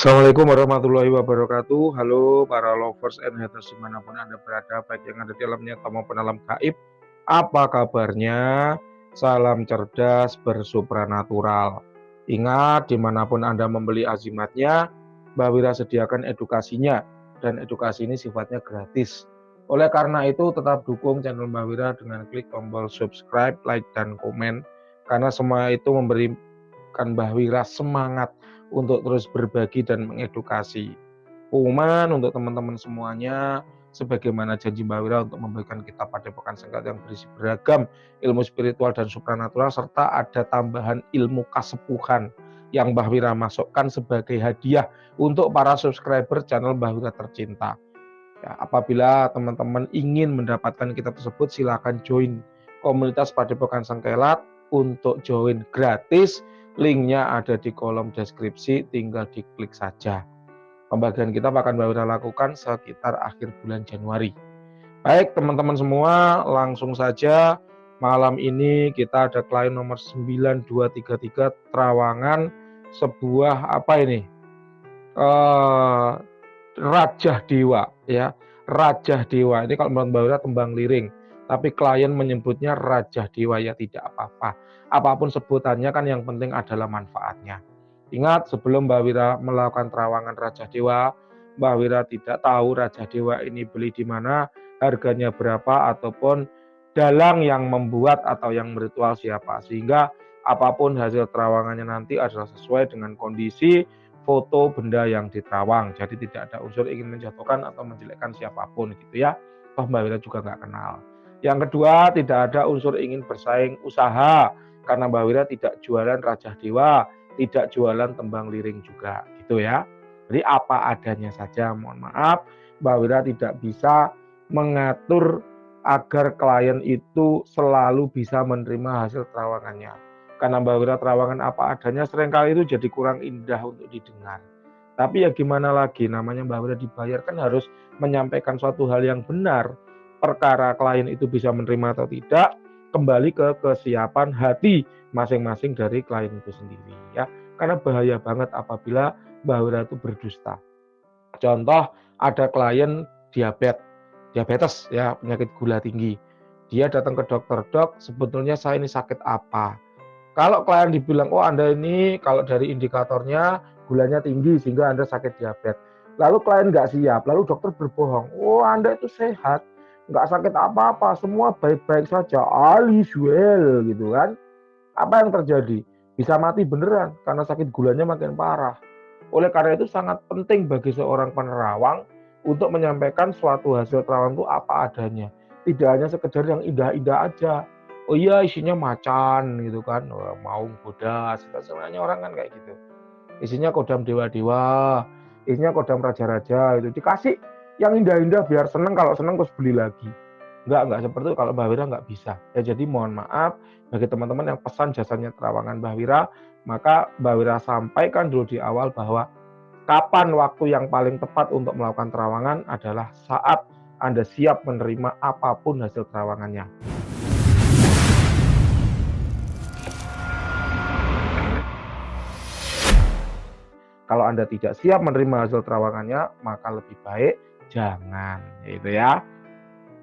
Assalamualaikum warahmatullahi wabarakatuh. Halo para lovers and haters dimanapun Anda berada, baik yang ada di alam nyata maupun alam gaib. Apa kabarnya? Salam cerdas bersupranatural. Ingat, dimanapun Anda membeli azimatnya, Mbak Wira sediakan edukasinya. Dan edukasi ini sifatnya gratis. Oleh karena itu, tetap dukung channel Mbak Wira dengan klik tombol subscribe, like, dan komen. Karena semua itu memberikan Mbak Wira semangat untuk terus berbagi dan mengedukasi. Pengumuman untuk teman-teman semuanya, sebagaimana janji Mbak Wira untuk memberikan kita Padepokan Sengkat yang berisi beragam ilmu spiritual dan supranatural, serta ada tambahan ilmu kasepuhan yang Mbak Wira masukkan sebagai hadiah untuk para subscriber channel Mbak Wira tercinta. Ya, apabila teman-teman ingin mendapatkan kitab tersebut, silakan join komunitas Padepokan Sengkelat. Untuk join gratis, linknya ada di kolom deskripsi, tinggal diklik saja. Pembagian kitab akan Mbak Wira lakukan sekitar akhir bulan Januari. Baik teman-teman semua, langsung saja malam ini kita ada klien nomor 9233 Trawangan, sebuah apa ini? Rajah Dewa ya. Rajah Dewa ini kalau menurut Mbak Wira tembang liring, tapi klien menyebutnya Rajah Dewa, ya tidak apa-apa. Apapun sebutannya kan yang penting adalah manfaatnya. Ingat, sebelum Mbak Wira melakukan terawangan Rajah Dewa, Mbak Wira tidak tahu Rajah Dewa ini beli di mana, harganya berapa, ataupun dalang yang membuat atau yang meritual siapa. Sehingga apapun hasil terawangannya nanti adalah sesuai dengan kondisi foto benda yang diterawang. Jadi tidak ada unsur ingin menjatuhkan atau menjelekkan siapapun gitu ya. Toh Mbak Wira juga nggak kenal. Yang kedua, tidak ada unsur ingin bersaing usaha, karena Mbak Wira tidak jualan Rajah Dewa, tidak jualan tembang liring juga gitu ya. Jadi apa adanya saja, mohon maaf, Mbak Wira tidak bisa mengatur agar klien itu selalu bisa menerima hasil terawangannya. Karena Mbak Wira terawangan apa adanya, seringkali itu jadi kurang indah untuk didengar. Tapi ya gimana lagi, namanya Mbak Wira dibayar kan harus menyampaikan suatu hal yang benar. Perkara klien itu bisa menerima atau tidak, kembali ke kesiapan hati masing-masing dari klien itu sendiri ya. Karena bahaya banget apabila Mbak Wira itu berdusta. Contoh, ada klien diabetes ya, penyakit gula tinggi. Dia datang ke dokter, "Dok, sebetulnya saya ini sakit apa?" Kalau klien dibilang, "Oh Anda ini kalau dari indikatornya gulanya tinggi sehingga Anda sakit diabetes." Lalu klien nggak siap, lalu dokter berbohong, "Oh Anda itu sehat, nggak sakit apa-apa, semua baik-baik saja, all is well," gitu kan. Apa yang terjadi? Bisa mati beneran karena sakit gulanya makin parah. Oleh karena itu sangat penting bagi seorang penerawang untuk menyampaikan suatu hasil terawan itu apa adanya. Tidak hanya sekedar yang indah-indah aja. Oh iya isinya macan gitu kan, maung bodas, sebenarnya orang kan kayak gitu. Isinya kodam dewa-dewa, isinya kodam raja-raja, itu dikasih yang indah-indah biar seneng, kalau seneng terus beli lagi. Enggak seperti itu, kalau Mbak Wira nggak bisa. Ya jadi mohon maaf bagi teman-teman yang pesan jasanya terawangan Mbak Wira, maka Mbak Wira sampaikan dulu di awal bahwa kapan waktu yang paling tepat untuk melakukan terawangan adalah saat Anda siap menerima apapun hasil terawangannya. Kalau Anda tidak siap menerima hasil terawangannya, maka lebih baik jangan, gitu ya.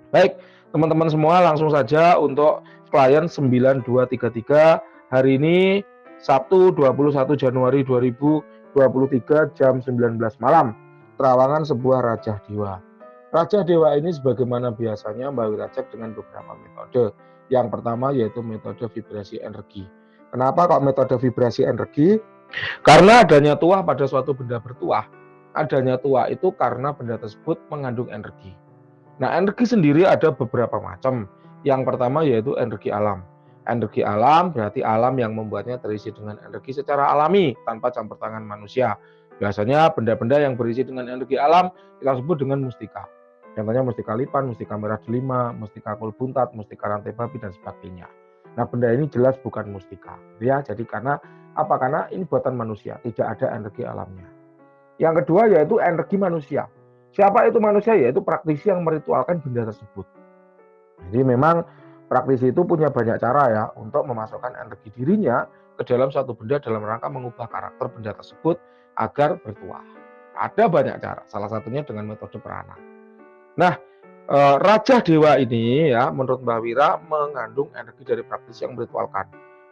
Baik, teman-teman semua, langsung saja untuk klien 9233 hari ini Sabtu 21 Januari 2023 jam 19 malam. Terawangan sebuah Rajah Dewa. Rajah Dewa ini sebagaimana biasanya Mbak Wira cek dengan beberapa metode. Yang pertama yaitu metode vibrasi energi. Kenapa kok metode vibrasi energi? Karena adanya tuah pada suatu benda bertuah. Adanya tuah itu karena benda tersebut mengandung energi. Nah, energi sendiri ada beberapa macam. Yang pertama yaitu energi alam. Energi alam berarti alam yang membuatnya terisi dengan energi secara alami tanpa campur tangan manusia. Biasanya benda-benda yang berisi dengan energi alam kita sebut dengan mustika. Contohnya mustika lipan, mustika merah delima, mustika kul buntat, mustika rantai babi, dan sebagainya. Nah, benda ini jelas bukan mustika. Ya, jadi karena apa? Karena ini buatan manusia, tidak ada energi alamnya. Yang kedua yaitu energi manusia. Siapa itu manusia? Yaitu praktisi yang meritualkan benda tersebut. Jadi memang praktisi itu punya banyak cara ya untuk memasukkan energi dirinya ke dalam suatu benda dalam rangka mengubah karakter benda tersebut agar bertuah. Ada banyak cara, salah satunya dengan metode perana. Nah, Raja Dewa ini ya menurut Mbak Wira mengandung energi dari praktisi yang meritualkan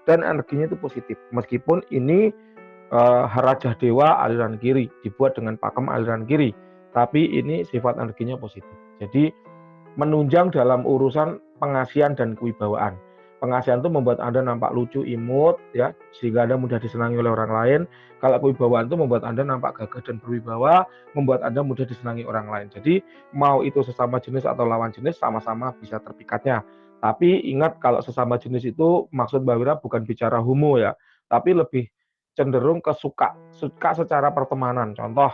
dan energinya itu positif. Meskipun ini Raja Dewa aliran kiri dibuat dengan pakem aliran kiri, tapi ini sifat energinya positif. Jadi menunjang dalam urusan pengasihan dan kewibawaan. Pengasihan itu membuat Anda nampak lucu, imut, ya, sehingga Anda mudah disenangi oleh orang lain. Kalau kewibawaan itu membuat Anda nampak gagah dan berwibawa, membuat Anda mudah disenangi orang lain. Jadi mau itu sesama jenis atau lawan jenis, sama-sama bisa terpikatnya. Tapi ingat kalau sesama jenis itu maksud Mbak Wira bukan bicara homo ya, tapi lebih cenderung ke suka secara pertemanan. Contoh,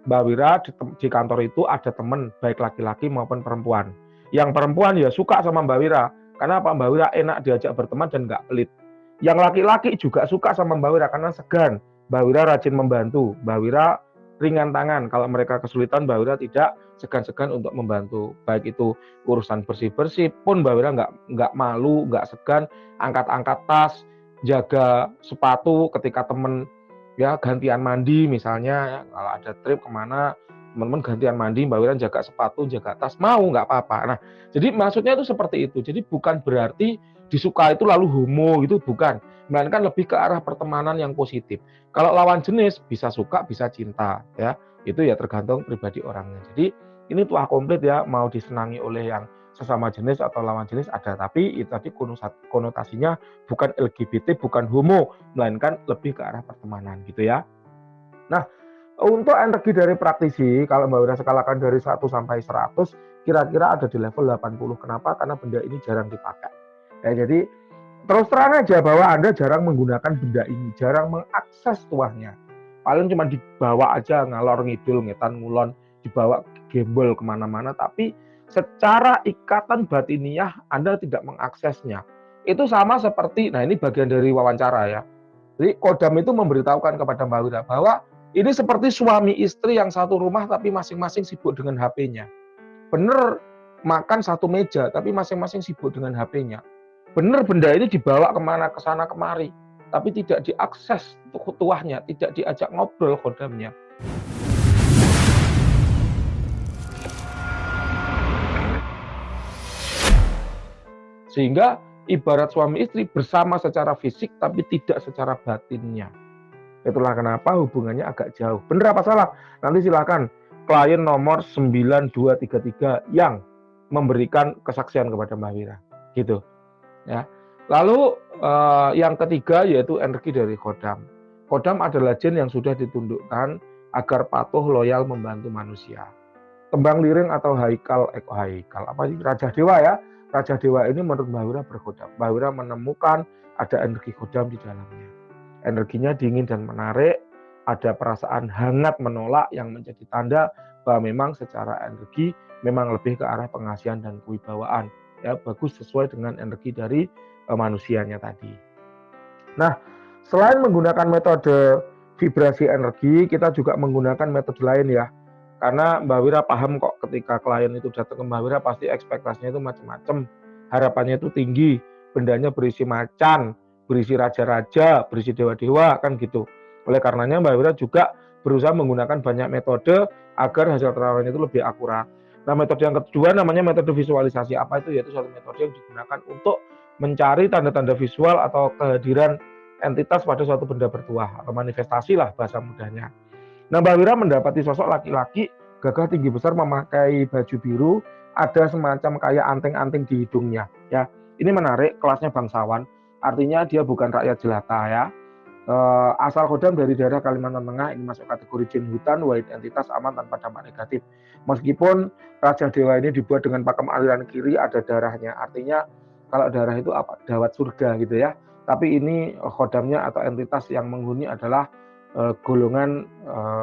Mbak Wira di kantor itu ada teman baik laki-laki maupun perempuan. Yang perempuan ya suka sama Mbak Wira, karena apa? Mbak Wira enak diajak berteman dan nggak pelit. Yang laki-laki juga suka sama Mbak Wira karena segan. Mbak Wira rajin membantu, Mbak Wira ringan tangan. Kalau mereka kesulitan, Mbak Wira tidak segan-segan untuk membantu. Baik itu urusan bersih-bersih pun Mbak Wira nggak malu, nggak segan, angkat-angkat tas, jaga sepatu ketika temen ya gantian mandi misalnya ya, kalau ada trip kemana teman-teman gantian mandi, Mbak Wira jaga sepatu, jaga tas, mau nggak apa-apa. Nah, jadi maksudnya itu seperti itu. Jadi bukan berarti disuka itu lalu homo gitu, bukan. Melainkan lebih ke arah pertemanan yang positif. Kalau lawan jenis bisa suka, bisa cinta, ya. Itu ya tergantung pribadi orangnya. Jadi ini tuah komplit ya, mau disenangi oleh yang sesama jenis atau lawan jenis ada, tapi itu tadi konotasinya bukan LGBT, bukan homo, melainkan lebih ke arah pertemanan gitu ya. Nah, untuk energi dari praktisi, kalau Mbak Wira skalakan dari 1 sampai 100, kira-kira ada di level 80. Kenapa? Karena benda ini jarang dipakai. Ya, jadi terus terang aja bahwa Anda jarang menggunakan benda ini, jarang mengakses tuahnya. Paling cuma dibawa aja ngalor ngidul, ngetan ngulon, dibawa gembol kemana-mana, tapi secara ikatan batiniah Anda tidak mengaksesnya. Itu sama seperti, nah ini bagian dari wawancara ya. Jadi Kodam itu memberitahukan kepada Mbak Wira bahwa ini seperti suami istri yang satu rumah tapi masing-masing sibuk dengan HP-nya. Bener makan satu meja tapi masing-masing sibuk dengan HP-nya. Bener benda ini dibawa kemana, ke sana kemari, tapi tidak diakses tuahnya, tidak diajak ngobrol Kodamnya. Sehingga ibarat suami istri bersama secara fisik tapi tidak secara batinnya. Itulah kenapa hubungannya agak jauh. Benar apa salah? Nanti silakan klien nomor 9233 yang memberikan kesaksian kepada Mbak Wira. Gitu. Ya. Lalu yang ketiga yaitu energi dari Kodam. Kodam adalah jin yang sudah ditundukkan agar patuh loyal membantu manusia. Tembang liring atau haikal apa sih? Raja Dewa ya. Raja Dewa ini menurut Mbak Wira berkodam. Mbak Wira menemukan ada energi Kodam di dalamnya. Energinya dingin dan menarik, ada perasaan hangat menolak yang menjadi tanda bahwa memang secara energi memang lebih ke arah pengasihan dan kewibawaan. Ya, bagus sesuai dengan energi dari manusianya tadi. Nah, selain menggunakan metode vibrasi energi, kita juga menggunakan metode lain ya. Karena Mbak Wira paham kok ketika klien itu datang ke Mbak Wira pasti ekspektasinya itu macam-macam. Harapannya itu tinggi, bendanya berisi macan, berisi raja-raja, berisi dewa-dewa, kan gitu. Oleh karenanya Mbak Wira juga berusaha menggunakan banyak metode agar hasil terawan itu lebih akurat. Nah, metode yang kedua namanya metode visualisasi. Apa itu? Yaitu suatu metode yang digunakan untuk mencari tanda-tanda visual atau kehadiran entitas pada suatu benda bertuah atau manifestasi lah bahasa mudahnya. Nah, Mbak Wira mendapati sosok laki-laki gagah tinggi besar memakai baju biru, ada semacam kayak anting-anting di hidungnya. Ya, ini menarik, kelasnya bangsawan, artinya dia bukan rakyat jelata ya. Asal Kodam dari daerah Kalimantan Tengah, ini masuk kategori jin hutan, wahid entitas aman tanpa dampak negatif. Meskipun Raja Dewa ini dibuat dengan pakem aliran kiri, ada darahnya, artinya kalau darah itu apa? Dawat surga gitu ya. Tapi ini Kodamnya atau entitas yang menghuni adalah golongan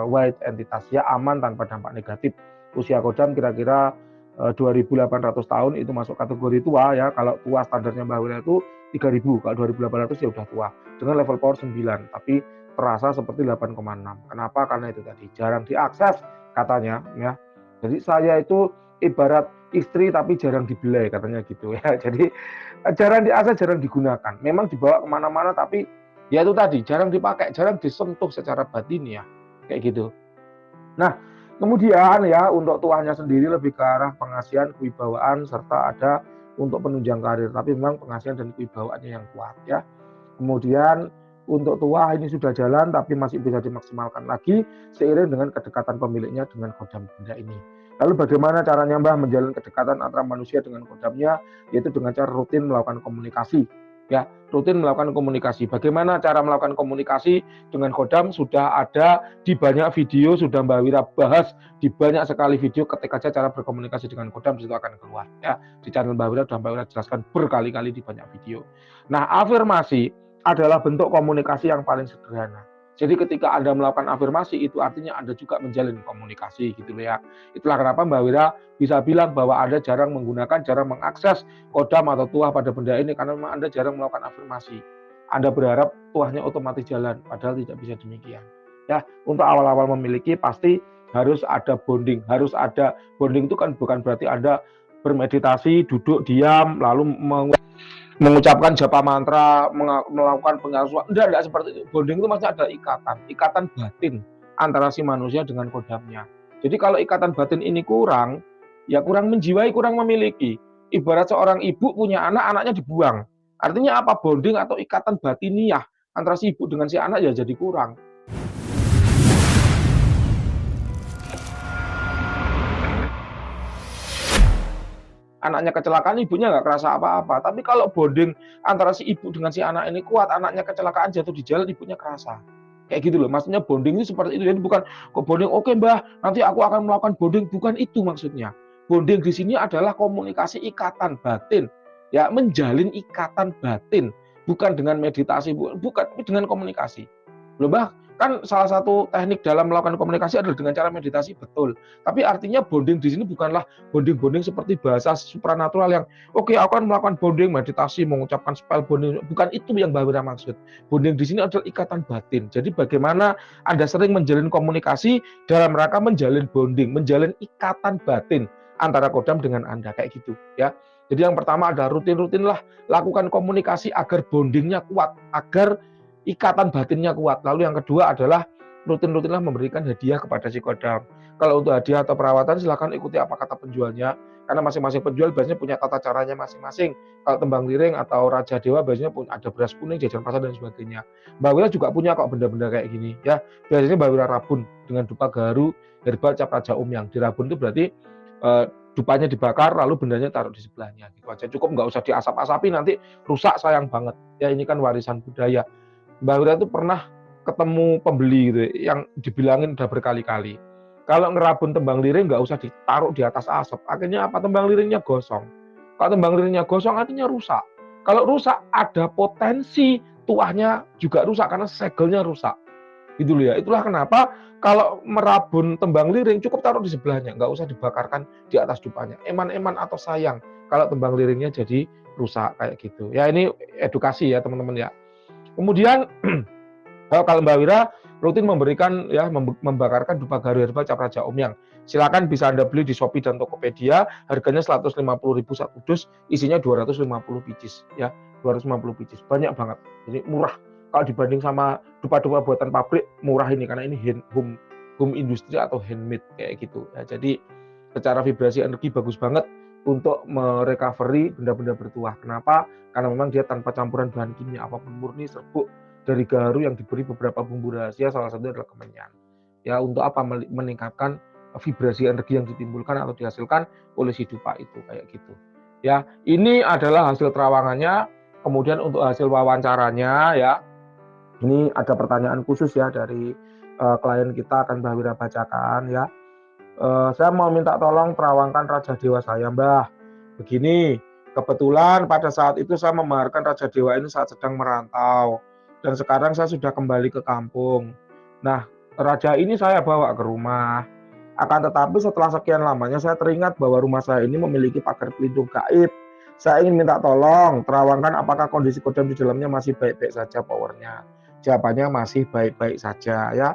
white entitas ya, aman tanpa dampak negatif. Usia Kodam kira-kira 2.800 tahun, itu masuk kategori tua ya. Kalau tua standarnya Mbak Wira itu 3.000, kalau 2.800 ya udah tua dengan level power 9, tapi terasa seperti 8,6. Kenapa? Karena itu tadi jarang diakses katanya ya. Jadi saya itu ibarat istri tapi jarang dibelai katanya gitu ya. Jadi jarang diakses, jarang digunakan. Memang dibawa kemana-mana tapi ya itu tadi jarang dipakai, jarang disentuh secara batin ya. kayak gitu. Nah, kemudian ya untuk tuahnya sendiri lebih ke arah pengasihan, kewibawaan, serta ada untuk penunjang karir. Tapi memang pengasihan dan kewibawaannya yang kuat ya. Kemudian untuk tuah ini sudah jalan tapi masih bisa dimaksimalkan lagi seiring dengan kedekatan pemiliknya dengan kodam benda ini. Lalu bagaimana caranya Mbah menjalin kedekatan antara manusia dengan kodamnya? Yaitu dengan cara rutin melakukan komunikasi. Ya, rutin melakukan komunikasi. Bagaimana cara melakukan komunikasi dengan kodam sudah ada di banyak video, sudah Mbak Wira bahas di banyak sekali video. Ketik aja cara berkomunikasi dengan kodam itu akan keluar. Ya, di channel Mbak Wira sudah Mbak Wira jelaskan berkali-kali di banyak video. Nah, afirmasi adalah bentuk komunikasi yang paling sederhana. Jadi ketika Anda melakukan afirmasi itu artinya Anda juga menjalin komunikasi gitu ya. Itulah kenapa Mbak Wira bisa bilang bahwa Anda jarang mengakses kodam atau tuah pada benda ini karena memang Anda jarang melakukan afirmasi. Anda berharap tuahnya otomatis jalan, padahal tidak bisa demikian. Ya, untuk awal-awal memiliki pasti harus ada bonding. Harus ada bonding itu kan bukan berarti Anda bermeditasi, duduk diam, lalu mengucapkan japa mantra, melakukan pengasuhan. Enggak seperti itu. Bonding itu maksudnya ada ikatan batin antara si manusia dengan kodamnya. Jadi kalau ikatan batin ini kurang, ya kurang menjiwai, kurang memiliki. Ibarat seorang ibu punya anak, anaknya dibuang. Artinya apa? Bonding atau ikatan batiniah antara si ibu dengan si anak ya jadi kurang. Anaknya kecelakaan, ibunya nggak kerasa apa-apa. Tapi kalau bonding antara si ibu dengan si anak ini kuat, anaknya kecelakaan jatuh di jalan, ibunya kerasa. Kayak gitu loh, maksudnya bonding itu seperti itu. Jadi bukan kok bonding, oke Mbah, nanti aku akan melakukan bonding. Bukan itu maksudnya. Bonding di sini adalah komunikasi ikatan batin. Ya, menjalin ikatan batin. Bukan dengan meditasi, bukan, tapi dengan komunikasi. Loh Mbah, kan salah satu teknik dalam melakukan komunikasi adalah dengan cara meditasi, betul. Tapi artinya bonding di sini bukanlah bonding-bonding seperti bahasa supranatural yang oke, aku akan melakukan bonding, meditasi, mengucapkan spell bonding. Bukan itu yang Mbak Wira maksud. Bonding di sini adalah ikatan batin. Jadi bagaimana Anda sering menjalin komunikasi dalam rangka menjalin bonding, menjalin ikatan batin antara kodam dengan Anda kayak gitu ya. Jadi yang pertama ada rutin-rutinlah lakukan komunikasi agar bondingnya kuat, agar ikatan batinnya kuat. Lalu yang kedua adalah rutin-rutinlah memberikan hadiah kepada si kodam. Kalau untuk hadiah atau perawatan silakan ikuti apa kata penjualnya, karena masing-masing penjual biasanya punya tata caranya masing-masing. Kalau tembang liring atau raja dewa biasanya ada beras kuning, jajan pasar dan sebagainya. Mbak Wira juga punya kok benda-benda kayak gini ya. Biasanya Mbak Wira rabun dengan dupa gaharu, herbal, cap raja umyang. Di rabun itu berarti dupanya dibakar lalu bendanya taruh di sebelahnya gitu aja. Cukup, nggak usah diasap-asapi, nanti rusak, sayang banget. Ya ini kan warisan budaya. Mbak Wira itu pernah ketemu pembeli gitu yang dibilangin udah berkali-kali. Kalau ngerabun tembang liring nggak usah ditaruh di atas asap. Akhirnya apa? Tembang liringnya gosong. Kalau tembang liringnya gosong artinya rusak. Kalau rusak ada potensi tuahnya juga rusak karena segelnya rusak. Gitu loh ya. Itulah kenapa kalau merabun tembang liring cukup taruh di sebelahnya, nggak usah dibakarkan di atas dupanya. Eman-eman atau sayang kalau tembang liringnya jadi rusak kayak gitu. Ya ini edukasi ya teman-teman ya. Kemudian kalau Mbak Wira rutin memberikan ya membakarkan dupa gaharu herbal cap raja umyang. Silakan bisa Anda beli di Shopee dan Tokopedia, harganya 150.000 satu dus, isinya 250 biji ya, 250 biji. Banyak banget. Ini murah. Kalau dibanding sama dupa-dupa buatan pabrik, murah ini karena ini home industri atau handmade kayak gitu. Ya, jadi secara vibrasi energi bagus banget untuk merecovery benda-benda bertuah. Kenapa? Karena memang dia tanpa campuran bahan kimia apapun, murni serbuk dari gaharu yang diberi beberapa bumbu rahasia, salah satunya adalah kemenyan. Ya, untuk apa? Meningkatkan vibrasi energi yang ditimbulkan atau dihasilkan oleh si dupa itu kayak gitu. Ya, ini adalah hasil terawangannya. Kemudian untuk hasil wawancaranya ya, ini ada pertanyaan khusus ya dari klien kita, akan Mbak Wira bacakan ya. Saya mau minta tolong terawangkan Raja Dewa saya, Mbah. Begini, kebetulan pada saat itu saya memaharkan Raja Dewa ini saat sedang merantau. Dan sekarang saya sudah kembali ke kampung. Nah, Raja ini saya bawa ke rumah. Akan tetapi setelah sekian lamanya saya teringat bahwa rumah saya ini memiliki pagar pelindung gaib. Saya ingin minta tolong terawangkan apakah kondisi kodam di dalamnya masih baik-baik saja powernya. Jawabannya masih baik-baik saja ya.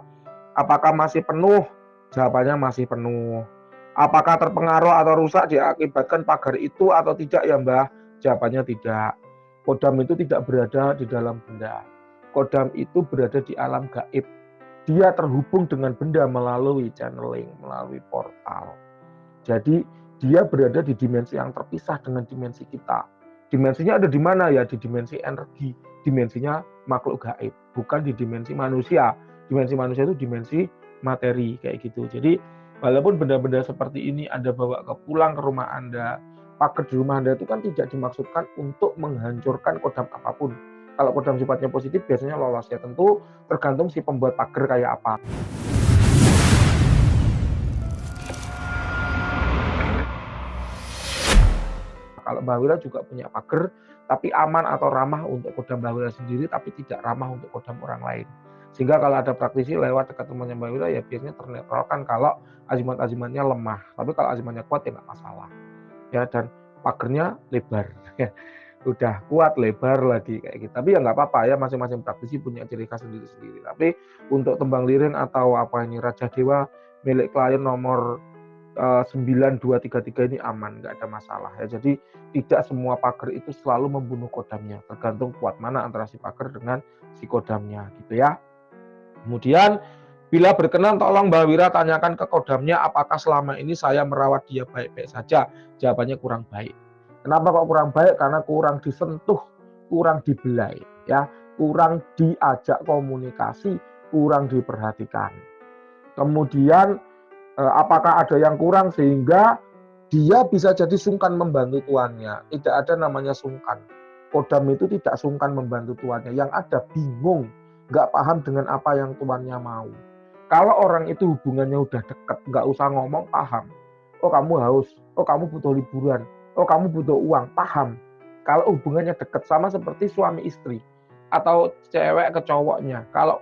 Apakah masih penuh? Jawabannya masih penuh. Apakah terpengaruh atau rusak diakibatkan pagar itu atau tidak ya Mbah? Jawabannya tidak. Kodam itu tidak berada di dalam benda. Kodam itu berada di alam gaib, dia terhubung dengan benda melalui channeling, melalui portal. Jadi dia berada di dimensi yang terpisah dengan dimensi kita. Dimensinya ada di mana ya? Di dimensi energi, dimensinya makhluk gaib, bukan di dimensi manusia. Dimensi manusia itu dimensi materi kayak gitu. Jadi walaupun benda-benda seperti ini Anda bawa pulang ke rumah Anda, pagar di rumah Anda itu kan tidak dimaksudkan untuk menghancurkan kodam apapun. Kalau kodam sifatnya positif biasanya lolos ya, tentu tergantung si pembuat pagar kayak apa. Kalau Mbak Wira juga punya pagar, tapi aman atau ramah untuk kodam Mbak Wira sendiri, tapi tidak ramah untuk kodam orang lain. Sehingga kalau ada praktisi lewat dekat rumahnya Mbak Wira, ya biasanya ternetralkan kalau azimat-azimatnya lemah. Tapi kalau azimatnya kuat ya nggak masalah. Ya, dan pagernya lebar. Udah kuat, lebar lagi kayak gitu. Tapi ya nggak apa-apa ya, masing-masing praktisi punya ciri khas sendiri-sendiri. Tapi untuk tembang liring atau apa ini Raja Dewa milik klien nomor 9233 ini aman, nggak ada masalah ya. Jadi tidak semua pagar itu selalu membunuh kodamnya, tergantung kuat mana antara si pagar dengan si kodamnya gitu ya. Kemudian bila berkenan tolong Mbak Wira tanyakan ke kodamnya apakah selama ini saya merawat dia baik-baik saja. Jawabannya kurang baik. Kenapa kok kurang baik? Karena kurang disentuh, kurang dibelai ya, kurang diajak komunikasi, kurang diperhatikan. Kemudian apakah ada yang kurang sehingga dia bisa jadi sungkan membantu tuannya. Tidak ada namanya sungkan. Kodam itu tidak sungkan membantu tuannya. Yang ada bingung, nggak paham dengan apa yang tuannya mau. Kalau orang itu hubungannya udah deket, nggak usah ngomong, paham. Oh kamu haus, oh kamu butuh liburan, oh kamu butuh uang, paham. Kalau hubungannya deket, sama seperti suami istri atau cewek ke cowoknya. Kalau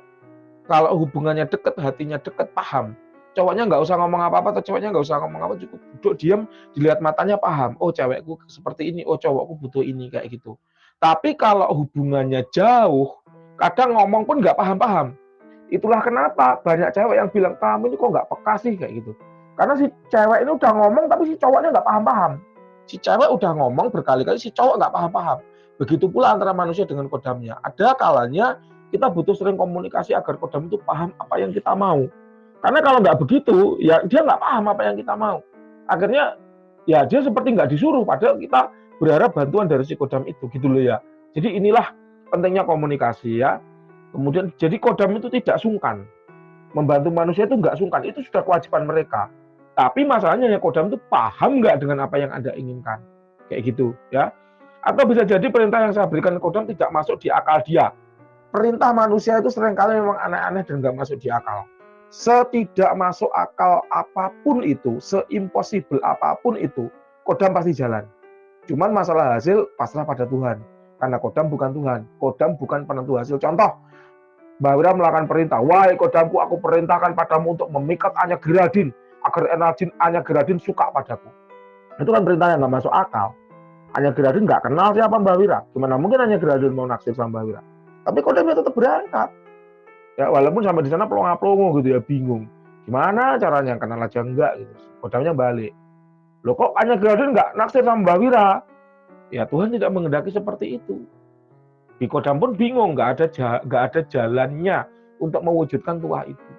hubungannya deket, hatinya deket, paham. Cowoknya nggak usah ngomong apa-apa atau ceweknya nggak usah ngomong apa, cukup duduk diam, dilihat matanya paham. Oh cewekku seperti ini, oh cowokku butuh ini kayak gitu. Tapi kalau hubungannya jauh, kadang ngomong pun nggak paham-paham. Itulah kenapa banyak cewek yang bilang kamu ini kok nggak peka sih kayak gitu. Karena si cewek ini udah ngomong tapi si cowoknya nggak paham-paham. Si cewek udah ngomong berkali-kali, si cowok nggak paham-paham. Begitu pula antara manusia dengan kodamnya. Ada kalanya kita butuh sering komunikasi agar kodam itu paham apa yang kita mau. Karena kalau nggak begitu, ya dia nggak paham apa yang kita mau. Akhirnya, ya dia seperti nggak disuruh, padahal kita berharap bantuan dari si kodam itu, gitu loh ya. Jadi inilah pentingnya komunikasi ya. Kemudian, jadi kodam itu tidak sungkan. Membantu manusia itu nggak sungkan, itu sudah kewajiban mereka. Tapi masalahnya ya kodam itu paham nggak dengan apa yang Anda inginkan. Kayak gitu ya. Atau bisa jadi perintah yang saya berikan ke kodam tidak masuk di akal dia. Perintah manusia itu seringkali memang aneh-aneh dan nggak masuk di akal. Setidak masuk akal apapun itu, seimpossible apapun itu, kodam pasti jalan. Cuman masalah hasil pasrah pada Tuhan. Karena kodam bukan Tuhan, kodam bukan penentu hasil. Contoh, Mbak Wira melakukan perintah, wahai kodamku aku perintahkan padamu untuk memikat Anya Geradin, agar Anya Geradin suka padaku. Itu kan perintah yang nggak masuk akal. Anya Geradin nggak kenal siapa Mbak Wira. Gimana mungkin Anya Geradin mau naksir sama Mbak Wira? Tapi kodamnya tetap berangkat. Ya walaupun sampai di sana pelongo gitu ya, bingung. Gimana caranya, kenal aja enggak gitu. Kodamnya balik. Loh kok Anya Geradin enggak naksir sama Mbak Wira? Ya Tuhan tidak menghendaki seperti itu. Di kodam pun bingung, enggak ada jalannya untuk mewujudkan tuah itu.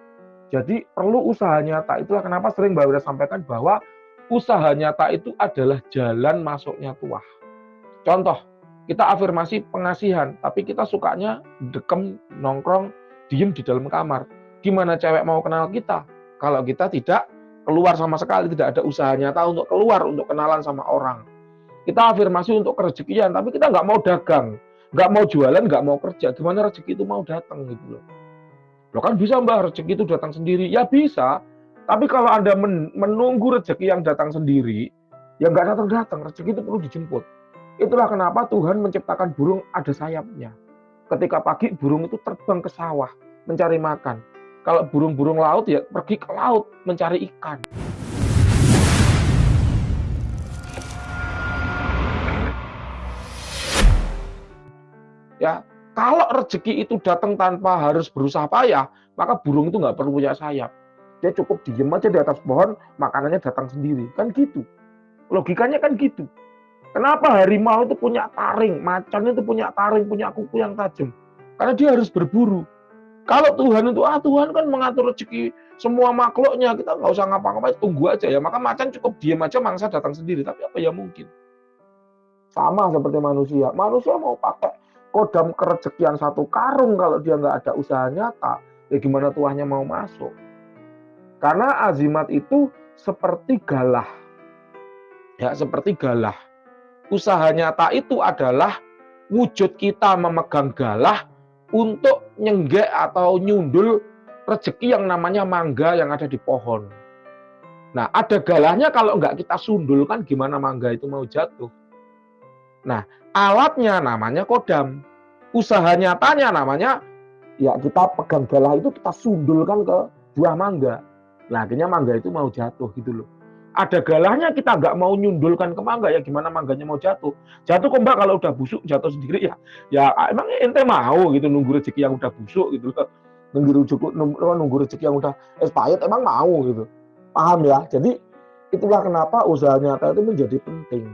Jadi perlu usaha nyata. Itulah kenapa sering Mbak Wira sampaikan bahwa usaha nyata itu adalah jalan masuknya tuah. Contoh, kita afirmasi pengasihan, tapi kita sukanya dekem, nongkrong, diem di dalam kamar. Gimana cewek mau kenal kita? Kalau kita tidak keluar sama sekali, tidak ada usaha nyata untuk keluar, untuk kenalan sama orang. Kita afirmasi untuk kerejekian, tapi kita nggak mau dagang, nggak mau jualan, nggak mau kerja. Gimana rezeki itu mau datang gitu loh. Loh kan bisa Mbak, rezeki itu datang sendiri. Ya bisa, tapi kalau Anda menunggu rezeki yang datang sendiri, ya nggak datang-datang, rezeki itu perlu dijemput. Itulah kenapa Tuhan menciptakan burung ada sayapnya. Ketika pagi burung itu terbang ke sawah mencari makan. Kalau burung-burung laut ya pergi ke laut mencari ikan. Ya, kalau rezeki itu datang tanpa harus berusaha payah, maka burung itu nggak perlu punya sayap. Dia cukup diem aja di atas pohon, makanannya datang sendiri. Kan gitu. Logikanya kan gitu. Kenapa harimau itu punya taring, macan itu punya taring, punya kuku yang tajam? Karena dia harus berburu. Kalau Tuhan itu, Tuhan kan mengatur rezeki semua makhluknya, kita nggak usah ngapa-ngapain, tunggu aja ya. Maka macan cukup diam aja, mangsa datang sendiri. Tapi apa ya mungkin? Sama seperti manusia. Manusia mau pakai kodam kerezekian 1 karung, kalau dia nggak ada usaha nyata, ya gimana tuahnya mau masuk? Karena azimat itu seperti galah. Ya, seperti galah. Usaha nyata itu adalah wujud kita memegang galah untuk nyenggek atau nyundul rezeki yang namanya mangga yang ada di pohon. Nah, ada galahnya, kalau nggak kita sundulkan, gimana mangga itu mau jatuh? Nah, alatnya namanya kodam. Usaha nyatanya namanya, ya kita pegang galah itu, kita sundulkan ke buah mangga. Nah, akhirnya mangga itu mau jatuh gitu loh. Ada galahnya, kita nggak mau nyundulkan ke mangga, ya gimana mangganya mau jatuh? Jatuh kok Mbak, kalau udah busuk jatuh sendiri ya. Ya emang ente mau gitu nunggu rezeki yang udah busuk gitu loh. Nunggu rezeki yang udah expired, emang mau gitu. Paham ya? Jadi itulah kenapa usaha nyata itu menjadi penting.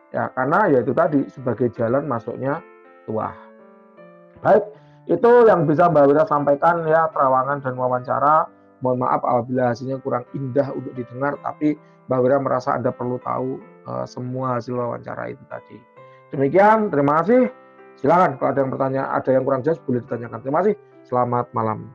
Ya, karena ya itu tadi sebagai jalan masuknya tuah. Baik, itu yang bisa Mbak Wira sampaikan ya, terawangan dan wawancara. Mohon maaf apabila hasilnya kurang indah untuk didengar, tapi Mbak Wira merasa Anda perlu tahu semua hasil wawancara itu tadi. Demikian, terima kasih. Silakan kalau ada yang bertanya, ada yang kurang jelas boleh ditanyakan. Terima kasih. Selamat malam.